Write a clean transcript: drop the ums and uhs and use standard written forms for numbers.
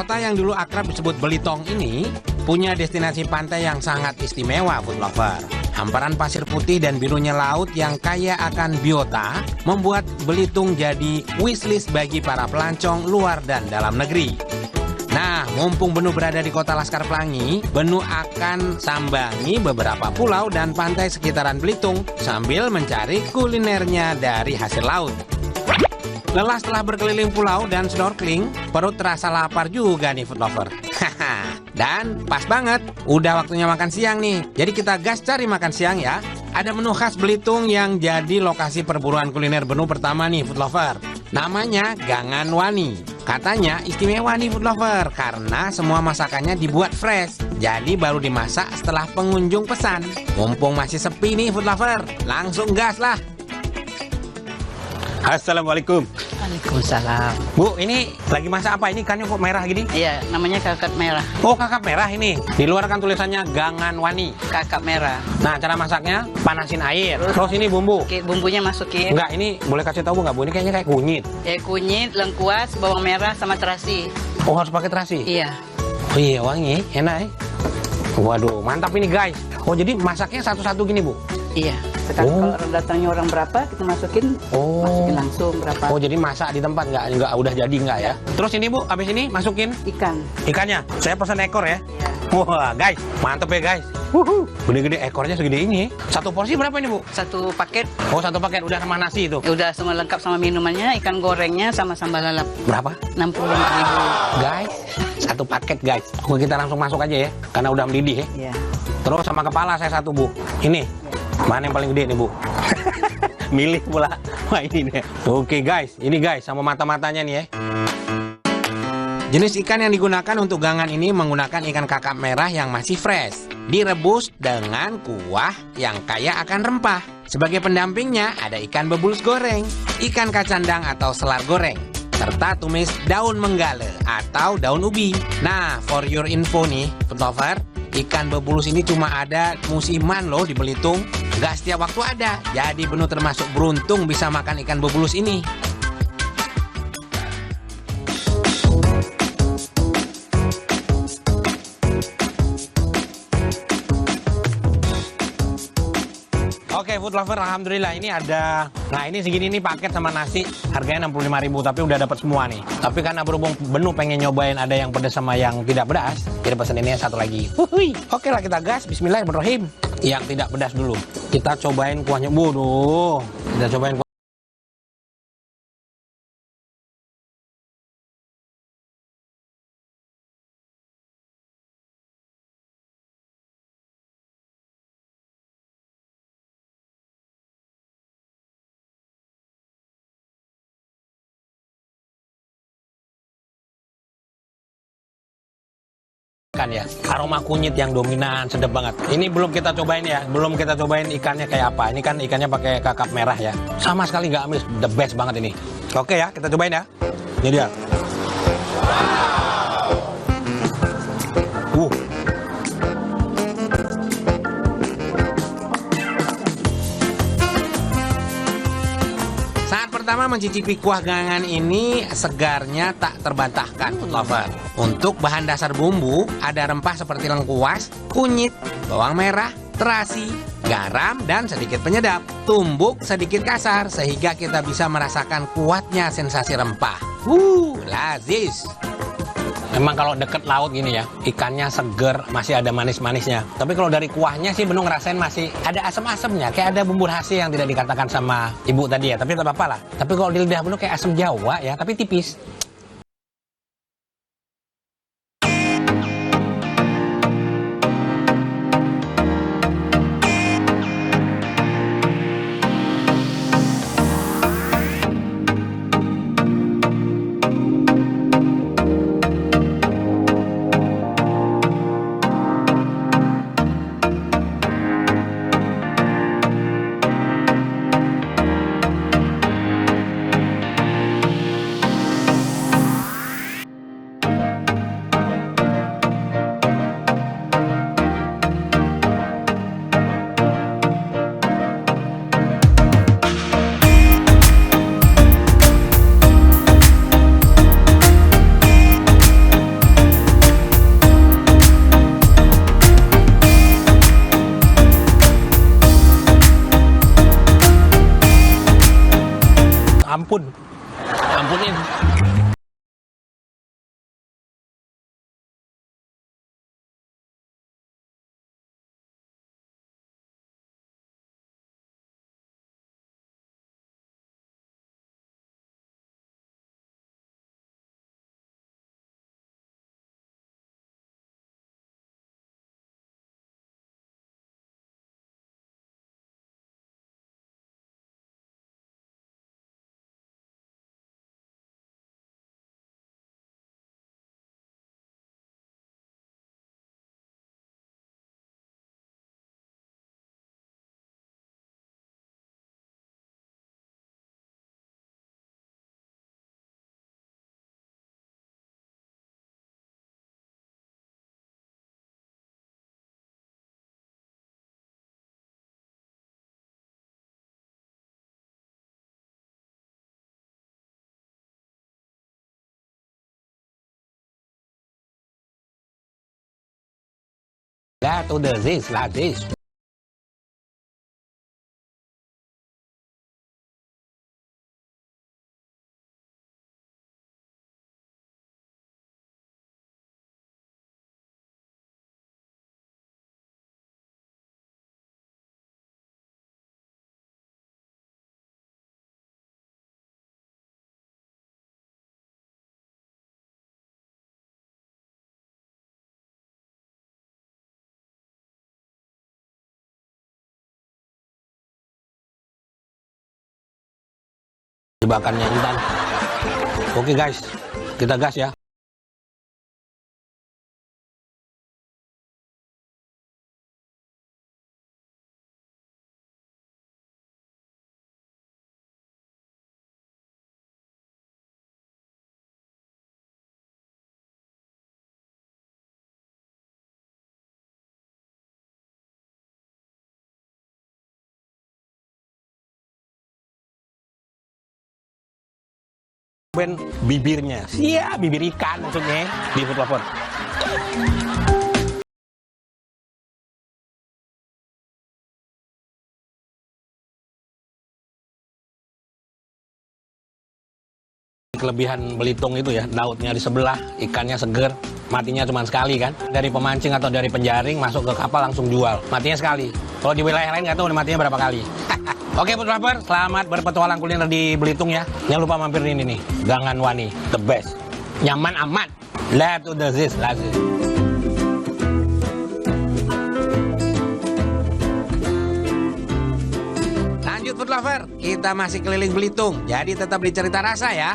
Kota yang dulu akrab disebut Belitung ini punya destinasi pantai yang sangat istimewa, food lover. Hamparan pasir putih dan birunya laut yang kaya akan biota membuat Belitung jadi wishlist bagi para pelancong luar dan dalam negeri. Nah, mumpung Benu berada di kota Laskar Pelangi, Benu akan sambangi beberapa pulau dan pantai sekitaran Belitung sambil mencari kulinernya dari hasil laut. Lelah setelah berkeliling pulau dan snorkeling, perut terasa lapar juga nih food lover. Dan pas banget, udah waktunya makan siang nih. Jadi kita gas cari makan siang ya. Ada menu khas Belitung yang jadi lokasi perburuan kuliner Benu pertama nih food lover. Namanya Gangan Wani. Katanya istimewa nih food lover karena semua masakannya dibuat fresh. Jadi baru dimasak setelah pengunjung pesan. Mumpung masih sepi nih food lover, langsung gas lah. Assalamualaikum. Waalaikumsalam. Bu, ini lagi masak apa? Ini ikannya kok merah gini? Iya, namanya kakap merah. Oh, kakap merah ini. Di luar kan tulisannya Gangan Wani. Kakap merah. Nah, cara masaknya panasin air. Terus ini bumbu. Oke, bumbunya masukin. Enggak, ini boleh kasih tahu nggak Bu? Ini kayaknya kayak kunyit. Kunyit, lengkuas, bawang merah, sama terasi. Oh, harus pakai terasi? Iya. Oh iya, wangi. Enak ya. Waduh, mantap ini guys. Oh, jadi masaknya satu-satu gini Bu? Iya. Sekarang kalau datangnya orang berapa, kita masukin langsung berapa. Oh, jadi masak di tempat nggak udah jadi nggak ya? Terus ini Bu, habis ini masukin Ikan. ikannya. Saya pesan ekor ya. Iya. Wah, guys, mantep ya guys. Gede-gede ekornya segede ini. Satu porsi berapa ini Bu? Satu paket. Oh, satu paket udah sama nasi itu. Udah semua lengkap sama minumannya, ikan gorengnya sama sambal lalap. Berapa? 65.000. Guys, satu paket guys. Oke, kita langsung masuk aja ya, karena udah mendidih ya. Iya. Terus sama kepala saya satu Bu. Ini, mana yang paling gede nih Bu? Milih pula. Wah ini nih. Oke guys, ini guys sama mata-matanya nih ya. Jenis ikan yang digunakan untuk gangan ini menggunakan ikan kakap merah yang masih fresh. Direbus dengan kuah yang kaya akan rempah. Sebagai pendampingnya ada ikan bebulus goreng, ikan kacandang atau selar goreng, serta tumis daun menggale atau daun ubi. Nah, for your info nih, food lover, ikan bebulus ini cuma ada musiman loh di Belitung. Gak setiap waktu ada. Jadi Benu termasuk beruntung bisa makan ikan bebulus ini. Oke, food lover, alhamdulillah ini ada. Nah, ini segini nih paket sama nasi, harganya 65.000 tapi udah dapat semua nih. Tapi karena berhubung Benu pengen nyobain ada yang pedas sama yang tidak pedas, jadi pesen ini satu lagi. Oke lah, kita gas, bismillahirrahmanirrahim. Yang tidak pedas dulu. Kita cobain kuahnya. Waduh. Kita cobain kuah. Ya, aroma kunyit yang dominan, sedap banget. Ini belum kita cobain ya, belum kita cobain ikannya kayak apa. Ini kan ikannya pakai kakap merah ya, sama sekali nggak amis, the best banget ini. Oke ya, kita cobain ya. Ini dia. Saat pertama mencicipi kuah gangan ini, segarnya tak terbantahkan food lover. Untuk bahan dasar bumbu, ada rempah seperti lengkuas, kunyit, bawang merah, terasi, garam, dan sedikit penyedap. Tumbuk sedikit kasar, sehingga kita bisa merasakan kuatnya sensasi rempah. Lazis. Memang kalau deket laut gini ya, ikannya seger, masih ada manis-manisnya. Tapi kalau dari kuahnya sih Benu ngerasain masih ada asam-asamnya, kayak ada bumbu rahasia yang tidak dikatakan sama ibu tadi ya. Tapi tak apa-apa lah. Tapi kalau di lidah Benu kayak asam Jawa ya, tapi tipis. ampun. Ampunin. That to the this like this. Jebakannya Intan. Oke guys, kita gas ya. Bibirnya, iya bibir ikan maksudnya di food lover. Kelebihan Belitung itu ya, lautnya di sebelah, ikannya seger, matinya cuma sekali kan. Dari pemancing atau dari penjaring masuk ke kapal langsung jual, matinya sekali. Kalau di wilayah lain nggak tahu matinya berapa kali. Oke food lover, selamat berpetualang kuliner di Belitung ya. Jangan lupa mampir ini nih, Gangan Wani, the best. Nyaman aman. Let's do this, let's do. Lanjut food lover, kita masih keliling Belitung, jadi tetap di Cerita Rasa ya.